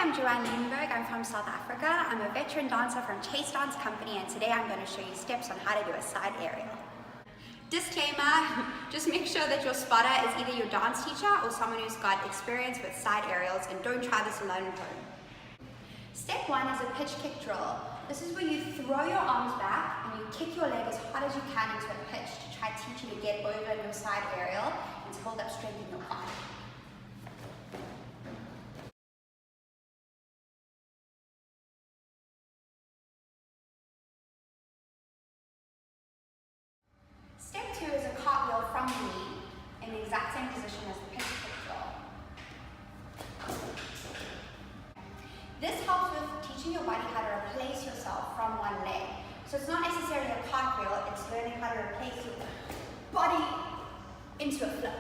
I'm Joanne Liebenberg. I'm from South Africa. I'm a veteran dancer from Chace Dance Company, and today I'm going to show you steps on how to do a side aerial. Disclaimer, just make sure that your spotter is either your dance teacher or someone who's got experience with side aerials, and don't try this alone at home. Step 1 is a pitch kick drill. This is where you throw your arms back and you kick your leg as hard as you can into a pitch to try to teach you to get over your side aerial and to hold up strength in your arm. Step 2 is a cartwheel from the knee in the exact same position as the pitch kick drill. This helps with teaching your body how to replace yourself from one leg. So it's not necessarily a cartwheel, it's learning how to replace your body into a flip.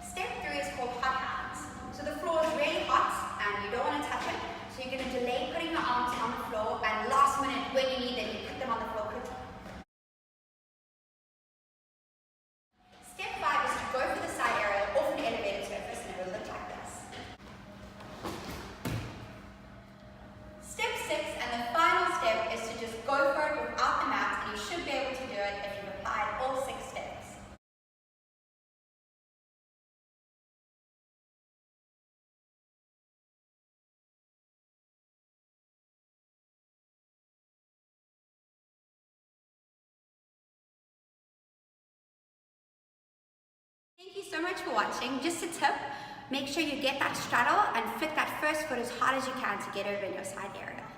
Step 3 is called hot hands. So the floor is really hot and you don't want to touch it, so you're going to delay putting your arms on the floor, and last minute when you need them, you put them on the floor quickly. Step 5 is to go for the side aerial off an elevated surface, and it will look like this. Step 6 and the final step is to just go for it without the mat, and you should be able to do it if you've applied all 6 steps. Thank you so much for watching. Just a tip, make sure you get that straddle and flick that first foot as hard as you can to get over in your side aerial.